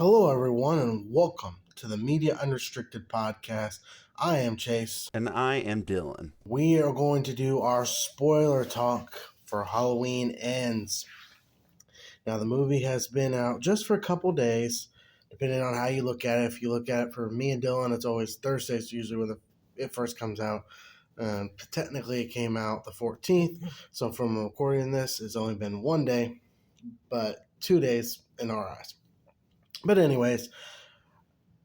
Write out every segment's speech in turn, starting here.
Hello, everyone, and welcome to the Media Unrestricted podcast. I am Chase. And I am Dylan. We are going to do our spoiler talk for Halloween Ends. Now, the movie has been out just for a couple days, depending on how you look at it. If you look at it for me and Dylan, it's always Thursdays, usually when it first comes out. Technically, it came out the 14th, so from recording this, it's only been one day, but 2 days in our eyes. But anyways,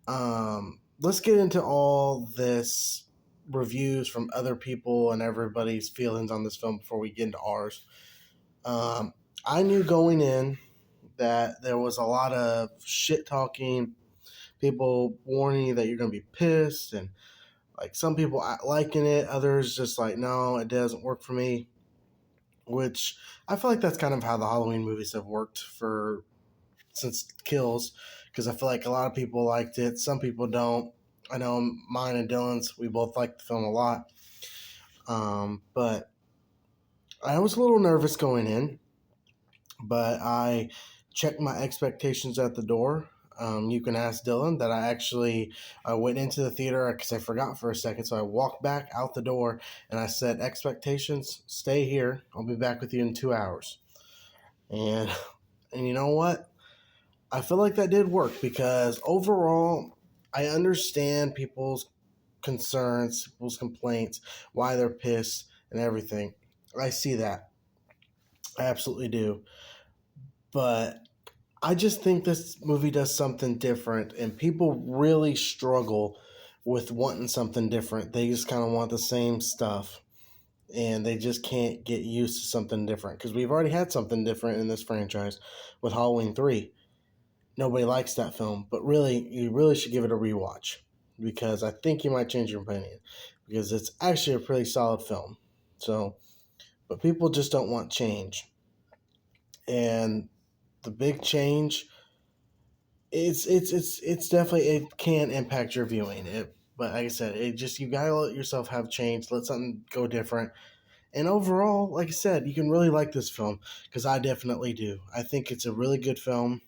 let's get into all this reviews from other people and everybody's feelings on this film before we get into ours. I knew going in that there was a lot of shit talking, people warning you that you're going to be pissed, and like some people liking it, others just like, no, it doesn't work for me. Which I feel like that's kind of how the Halloween movies have worked since Kills, because I feel like a lot of people liked it. Some people don't. I know mine and Dylan's, we both liked the film a lot. But I was a little nervous going in, but I checked my expectations at the door. You can ask Dylan that I went into the theater because I forgot for a second. So I walked back out the door and I said, expectations, stay here. I'll be back with you in 2 hours. And you know what? I feel like that did work because overall, I understand people's concerns, people's complaints, why they're pissed and everything. I see that. I absolutely do. But I just think this movie does something different, and people really struggle with wanting something different. They just kind of want the same stuff, and they just can't get used to something different because we've already had something different in this franchise with Halloween 3. Nobody likes that film, but really, you really should give it a rewatch because I think you might change your opinion because it's actually a pretty solid film. So, but people just don't want change, and the big change, it's definitely, it can impact your viewing. But like I said, it just, you gotta let yourself have change, let something go different. And overall, like I said, you can really like this film because I definitely do. I think it's a really good film.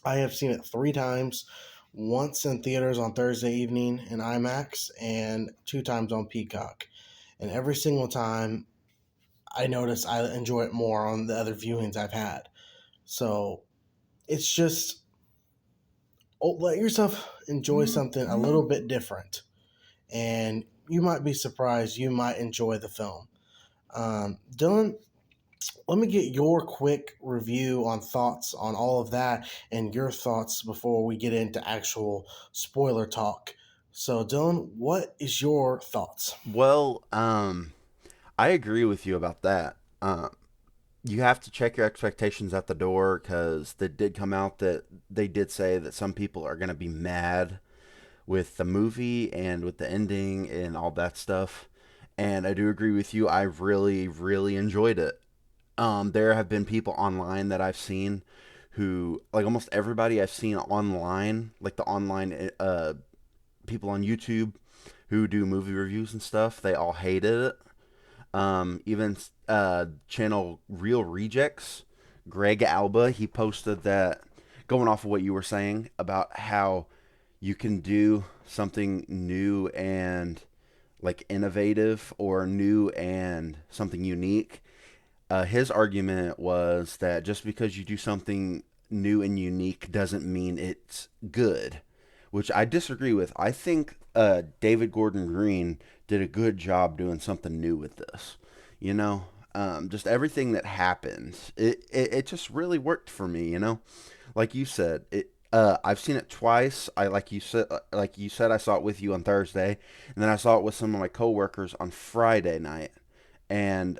I have seen it 3 times, once in theaters on Thursday evening in IMAX and 2 times on Peacock. And every single time I notice I enjoy it more on the other viewings I've had. So it's just, let yourself enjoy something a little bit different. And you might be surprised, you might enjoy the film. Dylan, let me get your quick review on thoughts on all of that and your thoughts before we get into actual spoiler talk. So, Dylan, what is your thoughts? Well, I agree with you about that. You have to check your expectations at the door because they did come out that they did say that some people are going to be mad with the movie and with the ending and all that stuff. And I do agree with you. I really, really enjoyed it. There have been people online that I've seen who, like almost everybody I've seen online, like the online people on YouTube who do movie reviews and stuff, they all hated it. Even channel Real Rejects, Greg Alba, he posted that, going off of what you were saying about how you can do something new and like innovative or new and something unique. His argument was that just because you do something new and unique doesn't mean it's good, which I disagree with. I think David Gordon Green did a good job doing something new with this. You know, just everything that happens, it just really worked for me. You know, like you said, it. I've seen it twice. I like you said, I saw it with you on Thursday, and then I saw it with some of my coworkers on Friday night. And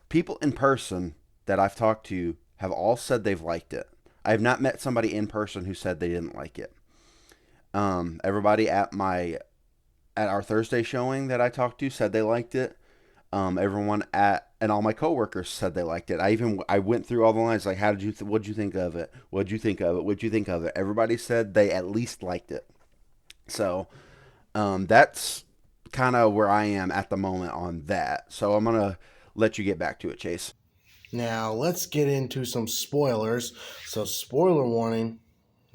people in person that I've talked to have all said they've liked it. I have not met somebody in person who said they didn't like it. Everybody at our Thursday showing that I talked to said they liked it. Everyone at and all my coworkers said they liked it. I went through all the lines like, how did you what'd you think of it? What'd you think of it? What'd you think of it? Everybody said they at least liked it. So that's kind of where I am at the moment on that. So I'm gonna let you get back to it, Chase. Now, let's get into some spoilers. So, spoiler warning,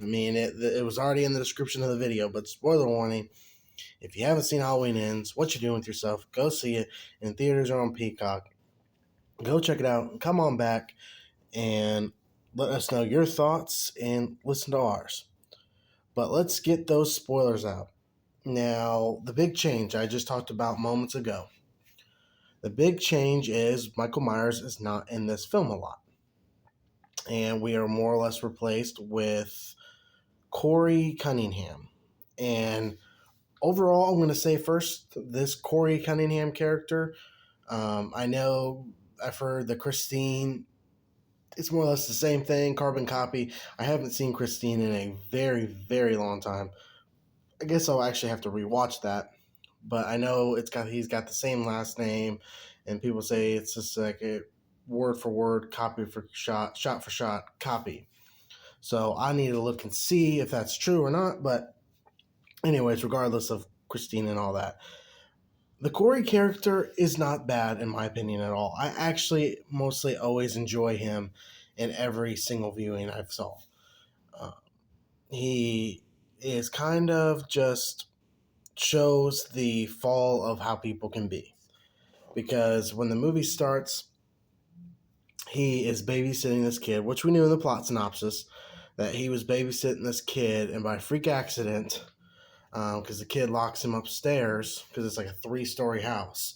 I mean, it was already in the description of the video, but spoiler warning: if you haven't seen Halloween Ends, what you doing with yourself? Go see it in theaters or on Peacock. Go check it out. Come on back and let us know your thoughts and listen to ours. But let's get those spoilers out. Now, the big change I just talked about moments ago. The big change is Michael Myers is not in this film a lot. And we are more or less replaced with Corey Cunningham. And overall, I'm going to say first, this Corey Cunningham character, I know I've heard the Christine, it's more or less the same thing, carbon copy. I haven't seen Christine in a very, very long time. I guess I'll actually have to rewatch that. But I know he's got the same last name, and people say it's just like a word for word, copy for shot, shot for shot copy. So I need to look and see if that's true or not. But anyways, regardless of Christine and all that, the Corey character is not bad in my opinion at all. I actually mostly always enjoy him in every single viewing I've saw. Uh, he is kind of just shows the fall of how people can be. Because when the movie starts, he is babysitting this kid, which we knew in the plot synopsis that he was babysitting this kid, and by freak accident, because the kid locks him upstairs because it's like a 3-story house,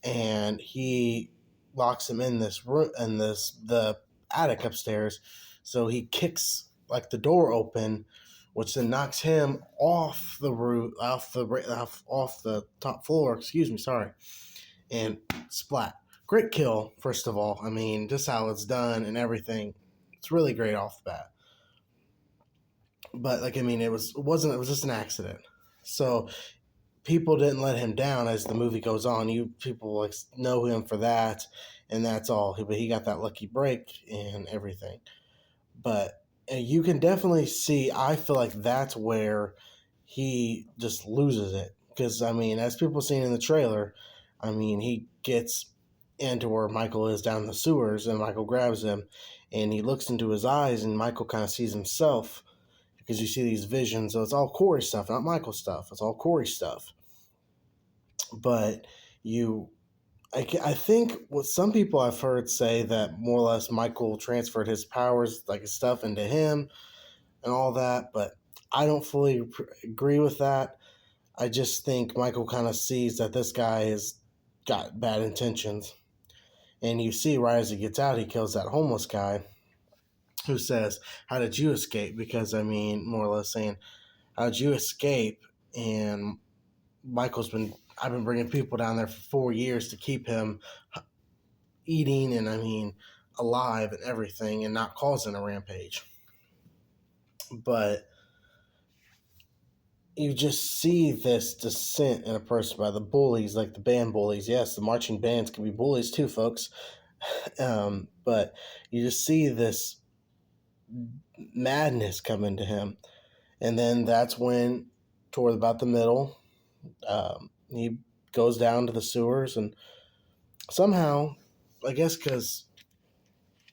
and he locks him in this room in the attic upstairs. So he kicks like the door open, which then knocks him off the roof, off the top floor. Excuse me, sorry, and splat. Great kill, first of all. I mean, just how it's done and everything. It's really great off the bat. But like, I mean, it was just an accident. So people didn't let him down as the movie goes on. People like know him for that, and that's all. But he got that lucky break and everything. But you can definitely see. I feel like that's where he just loses it, because I mean, as people seen in the trailer, I mean, he gets into where Michael is down in the sewers, and Michael grabs him, and he looks into his eyes, and Michael kind of sees himself, because you see these visions. So it's all Corey stuff, not Michael stuff. It's all Corey stuff. But I think what some people I've heard say that more or less Michael transferred his powers, like his stuff, into him and all that. But I don't fully agree with that. I just think Michael kind of sees that this guy has got bad intentions. And you see right as he gets out, he kills that homeless guy who says, "How did you escape?" Because, I mean, more or less saying, "How did you escape?" And I've been bringing people down there for 4 years to keep him eating and, I mean, alive and everything and not causing a rampage. But you just see this descent in a person by the bullies, like the band bullies. Yes, the marching bands can be bullies too, folks. But you just see this madness come into him. And then that's when, toward about the middle, he goes down to the sewers, and somehow, I guess, because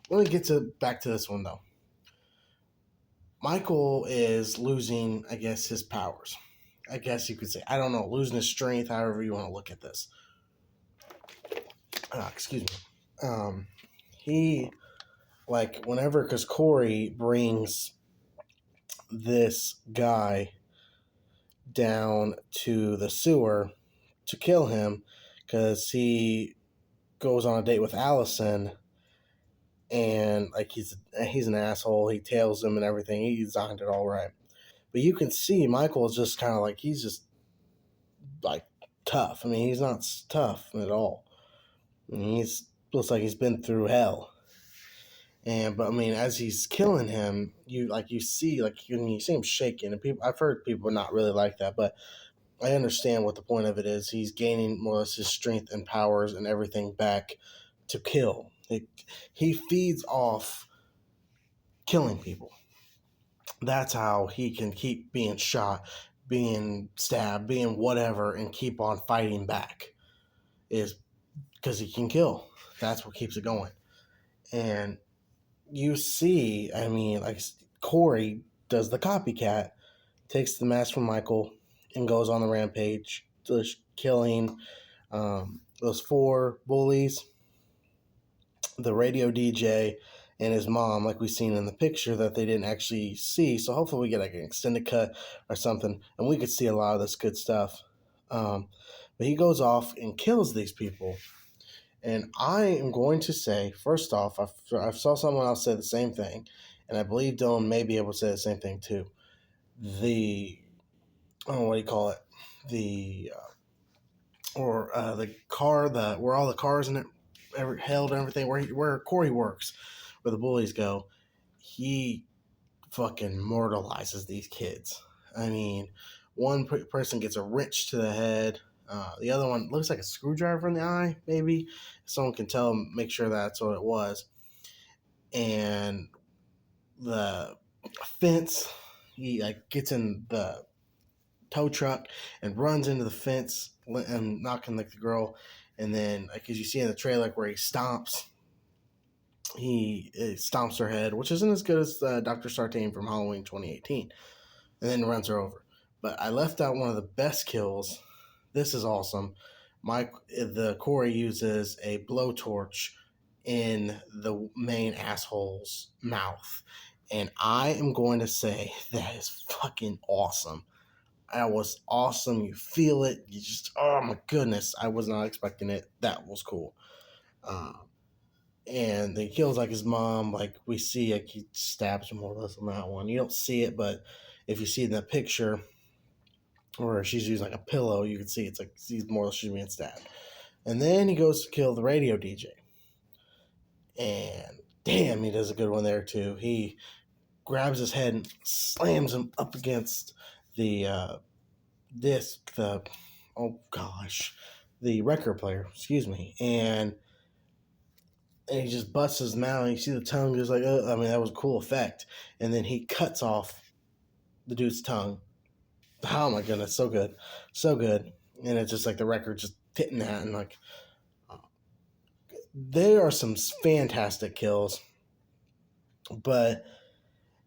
let me get back to this one though. Michael is losing, I guess, his powers. I guess you could say, I don't know, losing his strength, however you want to look at this. Excuse me. He, like, whenever, because Corey brings this guy down to the sewer to kill him, because he goes on a date with Allison, and like he's an asshole. He tails him and everything. He designed it all right, but you can see Michael is just kind of like, he's just like tough. I mean, he's not tough at all. I mean, looks like he's been through hell. But I mean, as he's killing him, you see him shaking, and I've heard people not really like that, but I understand what the point of it is. He's gaining more or less his strength and powers and everything back to kill. He feeds off killing people. That's how he can keep being shot, being stabbed, being whatever, and keep on fighting back. Is because he can kill. That's what keeps it going. And you see, I mean, like Corey does the copycat, takes the mask from Michael, and goes on the rampage, just killing those 4 bullies, the radio DJ, and his mom, like we seen in the picture that they didn't actually see. So hopefully we get like an extended cut or something, and we could see a lot of this good stuff. But he goes off and kills these people. And I am going to say, first off, I saw someone else say the same thing, and I believe Dylan may be able to say the same thing too. The, oh, what do you call it? The the car, where all the cars in it held and everything, where Corey works, where the bullies go, he fucking mortalizes these kids. I mean, one person gets a wrench to the head. The other one looks like a screwdriver in the eye, maybe. Someone can tell him, make sure that's what it was. And the fence, he like gets in the tow truck and runs into the fence and knocking like the girl. And then, like as you see in the trailer, where he stomps her head, which isn't as good as Dr. Sartain from Halloween 2018, and then runs her over. But I left out one of the best kills. This is awesome. The Corey uses a blowtorch in the main asshole's mouth, and I am going to say that is fucking awesome. That was awesome. You feel it. You just, oh my goodness, I was not expecting it. That was cool. And he kills like his mom. Like we see, like he stabs her more or less on that one. You don't see it, but if you see in the picture, or she's using like a pillow, you can see it's like he's more or less she's being stabbed. And then he goes to kill the radio DJ, and damn, he does a good one there too. He grabs his head and slams him up against the disc, the record player, excuse me, and he just busts his mouth, and you see the tongue just like, I mean, that was a cool effect. And then he cuts off the dude's tongue. Oh my goodness, so good, so good. And it's just like the record just hitting that, and like, there are some fantastic kills, but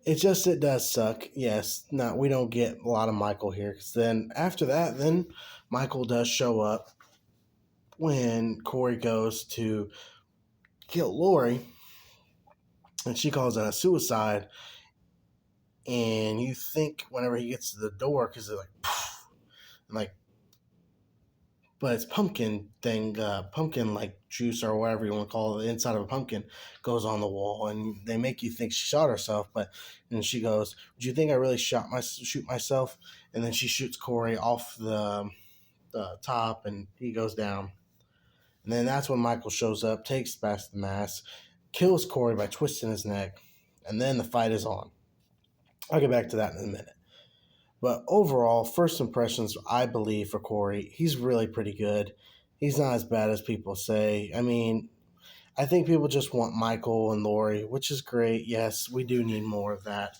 it does suck. Yes, no, we don't get a lot of Michael here, because then after that, then Michael does show up when Corey goes to kill Lori, and she calls it a suicide. And you think whenever he gets to the door, because they're like, poof, and like, but it's pumpkin like juice or whatever you want to call it, the inside of a pumpkin goes on the wall, and they make you think she shot herself. But and she goes, "Do you think I really shoot myself?" And then she shoots Corey off the top, and he goes down. And then that's when Michael shows up, takes back the mask, kills Corey by twisting his neck, and then the fight is on. I'll get back to that in a minute. But overall, first impressions, I believe, for Corey, he's really pretty good. He's not as bad as people say. I mean, I think people just want Michael and Lori, which is great. Yes, we do need more of that.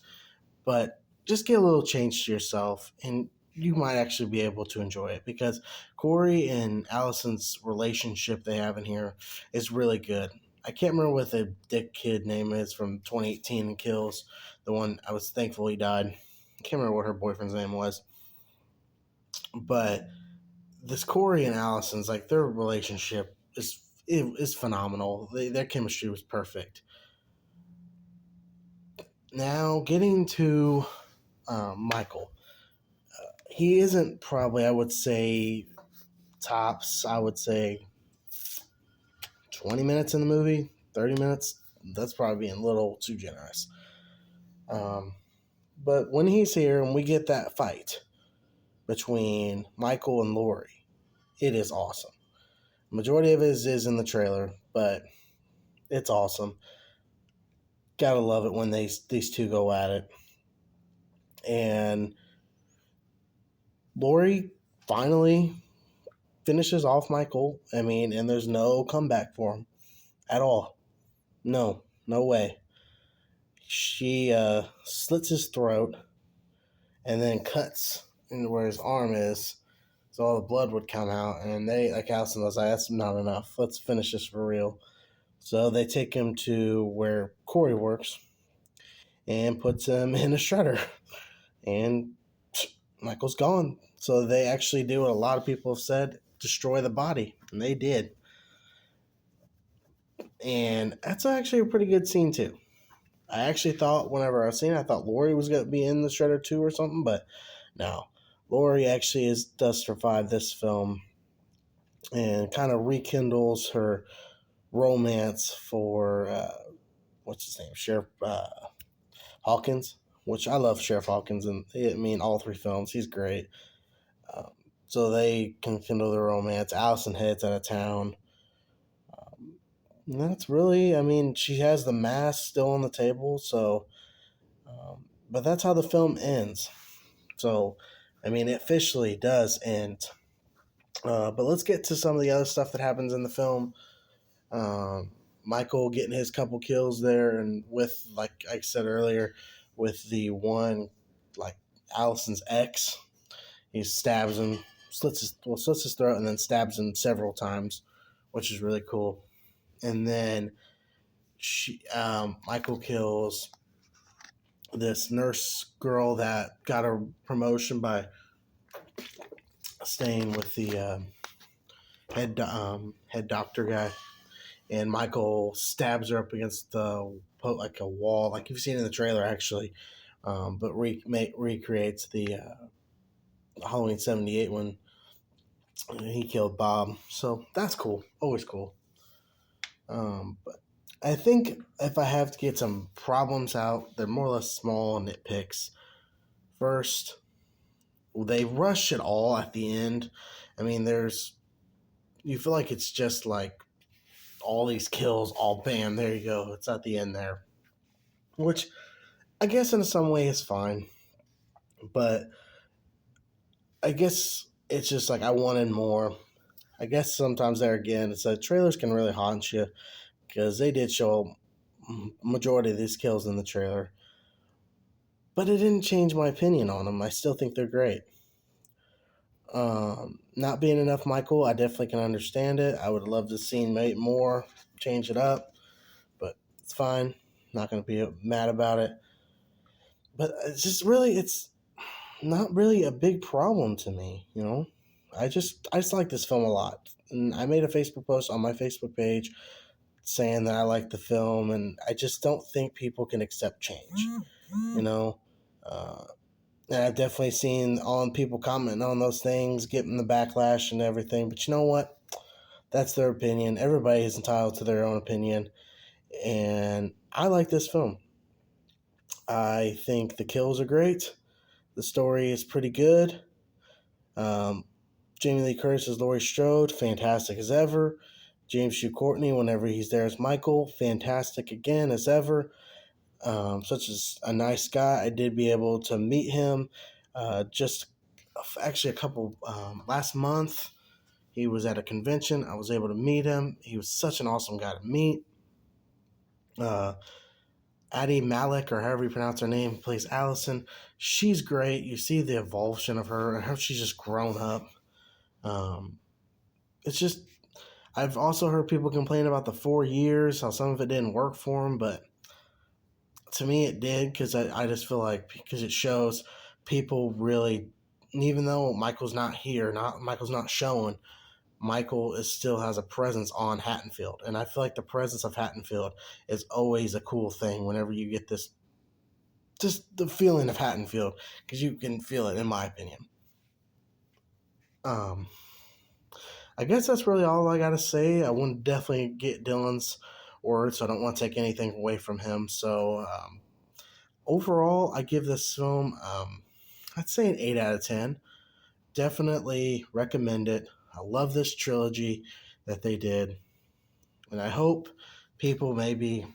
But just get a little change to yourself, and you might actually be able to enjoy it, because Corey and Allison's relationship they have in here is really good. I can't remember what the dick kid name is from 2018 and Kills. The one I was thankful he died. I can't remember what her boyfriend's name was. But this Corey and Allison's, like, their relationship is phenomenal. Their chemistry was perfect. Now, getting to Michael. He isn't probably, I would say, tops, I would say 20 minutes in the movie, 30 minutes. That's probably being a little too generous. But when he's here and we get that fight between Michael and Lori, it is awesome. The majority of it is in the trailer, but it's awesome. Gotta love it when these two go at it. And Lori finally finishes off Michael. I mean, and there's no comeback for him at all. No way. She slits his throat and then cuts into where his arm is, so all the blood would come out. And they, like Allison was like, that's not enough. Let's finish this for real. So they take him to where Corey works, and puts him in a shredder, and Michael's gone. So they actually do what a lot of people have said: destroy the body, and they did. And that's actually a pretty good scene too. I actually thought whenever I was seeing it, I thought Laurie was going to be in the shredder too or something, but no. Laurie actually does survive this film and kind of rekindles her romance for what's his name, Sheriff Hawkins, which I love Sheriff Hawkins, and I mean all three films. He's great. Um, so they can kindle their romance. Allison heads out of town. And that's really, I mean, she has the mask still on the table, so, but that's how the film ends. So, I mean, it officially does end. But let's get to some of the other stuff that happens in the film. Um, Michael getting his couple kills there, and with, like I said earlier, with the one, like Allison's ex, he stabs him, slits his throat, and then stabs him several times, which is really cool. And then Michael kills this nurse girl that got a promotion by staying with the head doctor guy, and Michael stabs her up against like a wall, like you've seen in the trailer actually, but recreates the Halloween '78 when he killed Bob. So that's cool, always cool. But I think if I have to get some problems out, they're more or less small nitpicks. First, they rush it all at the end. I mean, you feel like it's just like all these kills, all bam, there you go. It's at the end there, which I guess in some way is fine, but I guess it's just like I wanted more. I guess sometimes there again, it's that trailers can really haunt you because they did show majority of these kills in the trailer, but it didn't change my opinion on them. I still think they're great. Not being enough Michael, I definitely can understand it. I would love to see more, change it up, but it's fine. Not going to be mad about it. But it's not really a big problem to me, you know? I just like this film a lot. And I made a Facebook post on my Facebook page saying that I like the film, and I just don't think people can accept change, you know? Uh, and I've definitely seen on people commenting on those things, getting the backlash and everything. But you know what? That's their opinion. Everybody is entitled to their own opinion. And I like this film. I think the kills are great. The story is pretty good. Um, Jamie Lee Curtis as Laurie Strode, fantastic as ever. James Hugh Courtney, whenever he's there as Michael, fantastic again as ever. Such as a nice guy. I did be able to meet him just actually a couple last month. He was at a convention. I was able to meet him. He was such an awesome guy to meet. Uh, Addie Malik, or however you pronounce her name, plays Allison. She's great. You see the evolution of her and how she's just grown up. Um, it's just, I've also heard people complain about the 4 years, how some of it didn't work for them, but to me it did because I just feel like because it shows people really, even though Michael's not here, Michael's not showing, Michael still has a presence on Haddonfield, and I feel like the presence of Haddonfield is always a cool thing. Whenever you get this, just the feeling of Haddonfield, because you can feel it, in my opinion. Um, I guess that's really all I gotta say. I want to definitely get Dylan's words, so I don't want to take anything away from him. So overall, I give this film, I'd say an 8 out of 10. Definitely recommend it. I love this trilogy that they did. And I hope people maybe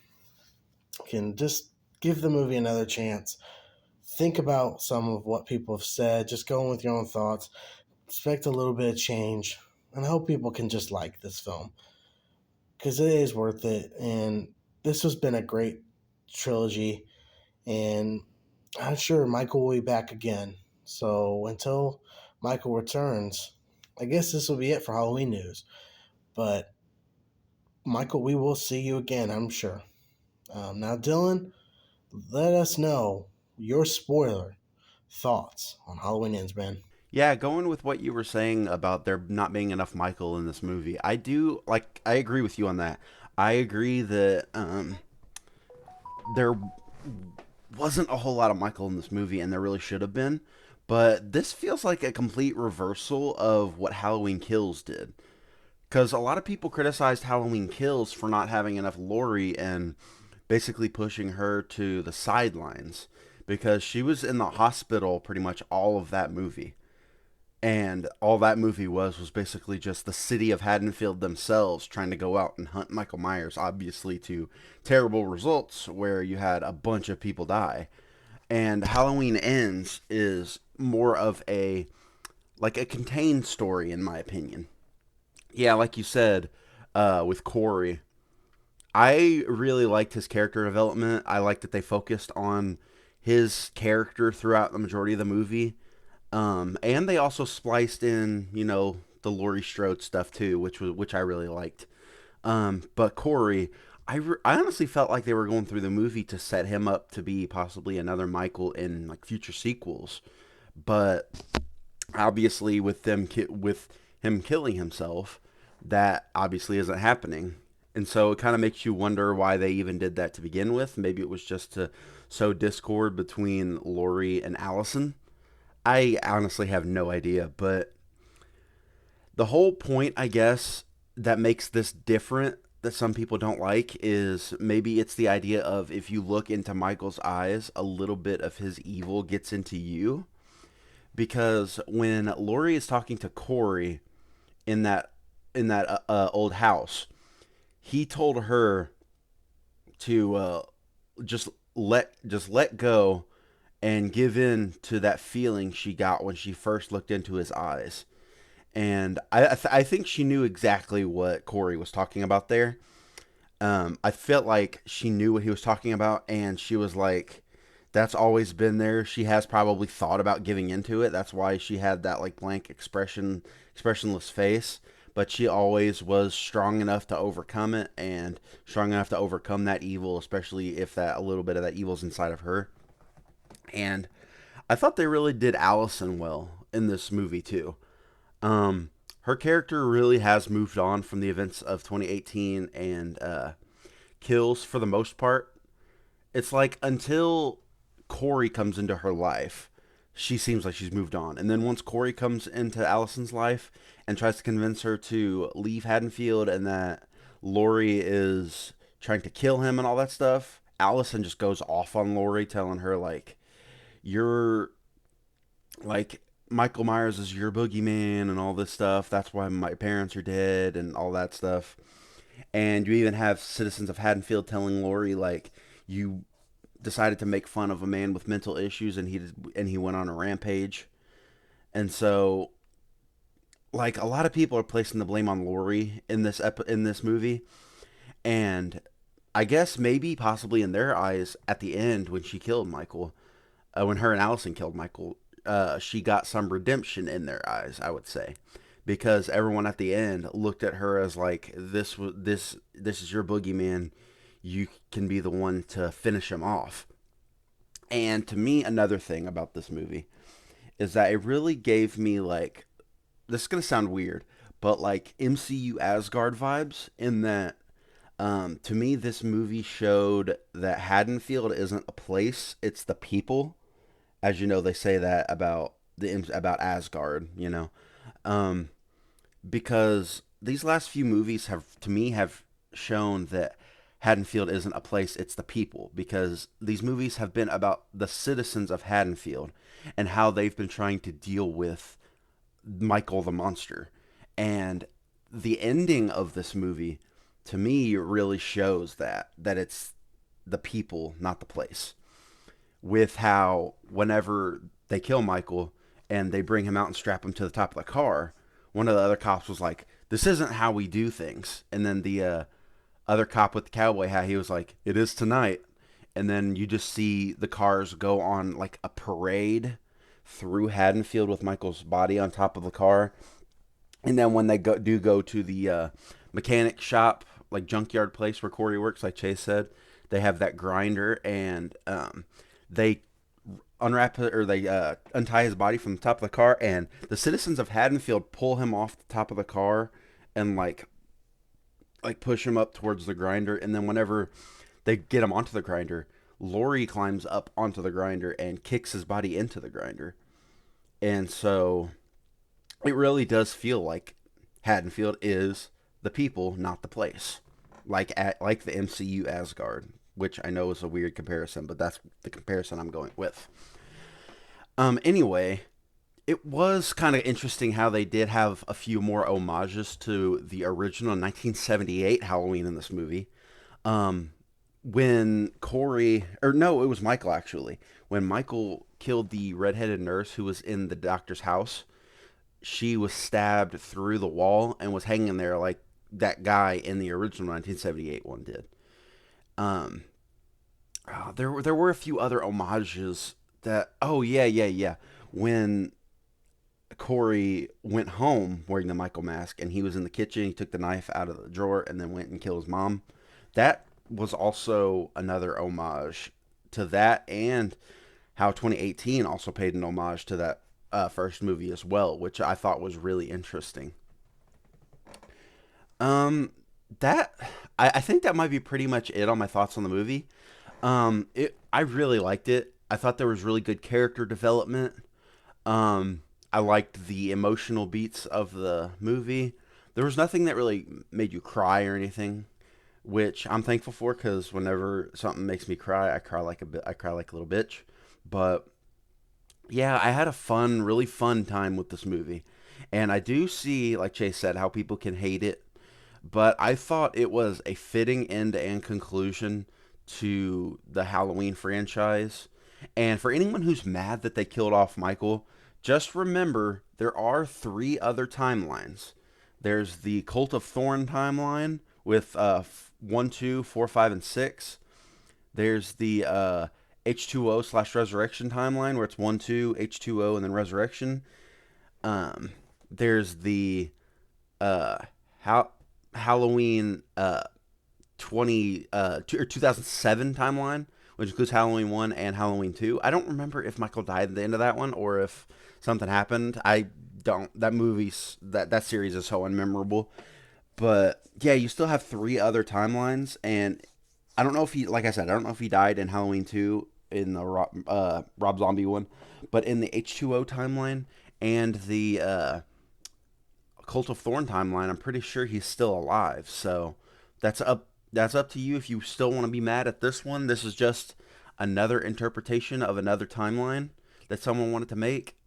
can just give the movie another chance. Think about some of what people have said. Just go in with your own thoughts. Expect a little bit of change. And I hope people can just like this film. Because it is worth it. And this has been a great trilogy. And I'm sure Michael will be back again. So until Michael returns, I guess this will be it for Halloween news. But Michael, we will see you again, I'm sure. Now, Dylan, let us know your spoiler thoughts on Halloween Ends, man. Yeah, going with what you were saying about there not being enough Michael in this movie, I do like. I agree with you on that. I agree that there wasn't a whole lot of Michael in this movie, and there really should have been. But this feels like a complete reversal of what Halloween Kills did. Because a lot of people criticized Halloween Kills for not having enough Laurie and basically pushing her to the sidelines because she was in the hospital pretty much all of that movie. And all that movie was basically just the city of Haddonfield themselves trying to go out and hunt Michael Myers, obviously to terrible results where you had a bunch of people die. And Halloween Ends is more of a like a contained story in my opinion. Yeah, like you said, with Corey, I really liked his character development. I liked that they focused on his character throughout the majority of the movie. And they also spliced in, the Laurie Strode stuff too, which I really liked. But Corey, I honestly felt like they were going through the movie to set him up to be possibly another Michael in like future sequels. But obviously, with him killing himself, that obviously isn't happening. And so it kind of makes you wonder why they even did that to begin with. Maybe it was just to sow discord between Laurie and Allison. I honestly have no idea, but the whole point, I guess, that makes this different that some people don't like is maybe it's the idea of if you look into Michael's eyes, a little bit of his evil gets into you. Because when Laurie is talking to Corey in that old house, he told her to just let go and give in to that feeling she got when she first looked into his eyes. And I think she knew exactly what Corey was talking about there. I felt like she knew what he was talking about, and she was like, "That's always been there." She has probably thought about giving into it. That's why she had that like blank expressionless face. But she always was strong enough to overcome it, and strong enough to overcome that evil, especially if that a little bit of that evil's inside of her. And I thought they really did Allison well in this movie too. Her character really has moved on from the events of 2018 and Kills for the most part. It's like until Corey comes into her life, she seems like she's moved on. And then once Corey comes into Allison's life and tries to convince her to leave Haddonfield and that Laurie is trying to kill him and all that stuff, Allison just goes off on Laurie, telling her like, "You're like Michael Myers is your boogeyman and all this stuff. That's why my parents are dead and all that stuff." And you even have citizens of Haddonfield telling Laurie like, "You decided to make fun of a man with mental issues and he went on a rampage." And so like a lot of people are placing the blame on Laurie in this movie, and I guess maybe possibly in their eyes at the end when she killed Michael, when her and Allison killed Michael, she got some redemption in their eyes, I would say, because everyone at the end looked at her as like this is your boogeyman, you can be the one to finish him off. And to me, another thing about this movie is that it really gave me like, this is gonna sound weird, but like MCU Asgard vibes in that. To me, this movie showed that Haddonfield isn't a place; it's the people. As you know, they say that about Asgard. Um, because these last few movies have, to me, have shown that Haddonfield isn't a place; it's the people. Because these movies have been about the citizens of Haddonfield and how they've been trying to deal with Michael the monster. And the ending of this movie, to me, really shows that it's the people, not the place. With how whenever they kill Michael and they bring him out and strap him to the top of the car, one of the other cops was like, "This isn't how we do things." And then the other cop with the cowboy hat, he was like, "It is tonight." And then you just see the cars go on like a parade through Haddonfield with Michael's body on top of the car. And then when they go to the mechanic shop, like junkyard place where Corey works, like Chase said, they have that grinder, and they unwrap it, or they untie his body from the top of the car, and the citizens of Haddonfield pull him off the top of the car and like push him up towards the grinder, and then whenever they get him onto the grinder, Laurie climbs up onto the grinder and kicks his body into the grinder. And so it really does feel like Haddonfield is the people, not the place. Like the MCU Asgard, which I know is a weird comparison, but that's the comparison I'm going with. Anyway, it was kind of interesting how they did have a few more homages to the original 1978 Halloween in this movie. Um, when Corey, or no, it was Michael actually. When Michael killed the redheaded nurse who was in the doctor's house, she was stabbed through the wall and was hanging there like that guy in the original 1978 one did. Um, there were a few other homages that. Oh yeah. When Corey went home wearing the Michael mask and he was in the kitchen, he took the knife out of the drawer and then went and killed his mom. That was also another homage to that, and how 2018 also paid an homage to that first movie as well, which I thought was really interesting. Um, that I think that might be pretty much it on my thoughts on the movie. I really liked it. I thought there was really good character development. I liked the emotional beats of the movie. There was nothing that really made you cry or anything, which I'm thankful for because whenever something makes me cry, I cry like a bit. I cry like a little bitch. But yeah, I had a really fun time with this movie, and I do see, like Chase said, how people can hate it, but I thought it was a fitting end and conclusion to the Halloween franchise. And for anyone who's mad that they killed off Michael, just remember there are three other timelines. There's the Cult of Thorn timeline with 1, 2, 4, 5, and 6. There's the H2O slash Resurrection timeline where it's 1, 2, H2O, and then Resurrection. Um, there's the uh, how Halloween 2007 timeline, which includes Halloween 1 and Halloween 2. I don't remember if Michael died at the end of that one or if something happened. I don't. That series is so unmemorable. But yeah, you still have three other timelines, and I don't know if he, like I said, I don't know if he died in Halloween 2 in the Rob Zombie one, but in the H2O timeline and the Cult of Thorn timeline, I'm pretty sure he's still alive. So that's up to you if you still want to be mad at this one. This is just another interpretation of another timeline that someone wanted to make.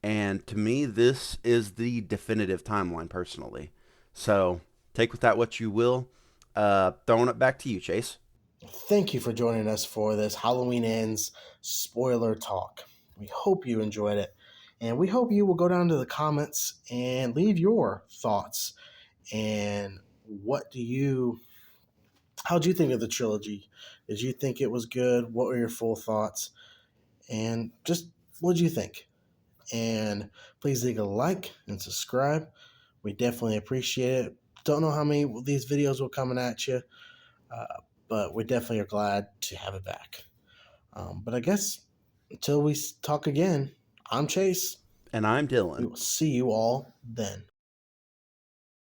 And to me, this is the definitive timeline personally. So take with that what you will. Throwing it back to you, Chase. Thank you for joining us for this Halloween Ends spoiler talk. We hope you enjoyed it, and we hope you will go down to the comments and leave your thoughts. And what do you, how did you think of the trilogy? Did you think it was good? What were your full thoughts? And just what did you think? And please leave a like and subscribe. We definitely appreciate it. Don't know how many of these videos will coming at you, uh, but we definitely are glad to have it back. But I guess until we talk again, I'm Chase. And I'm We Dylan. will see you all then.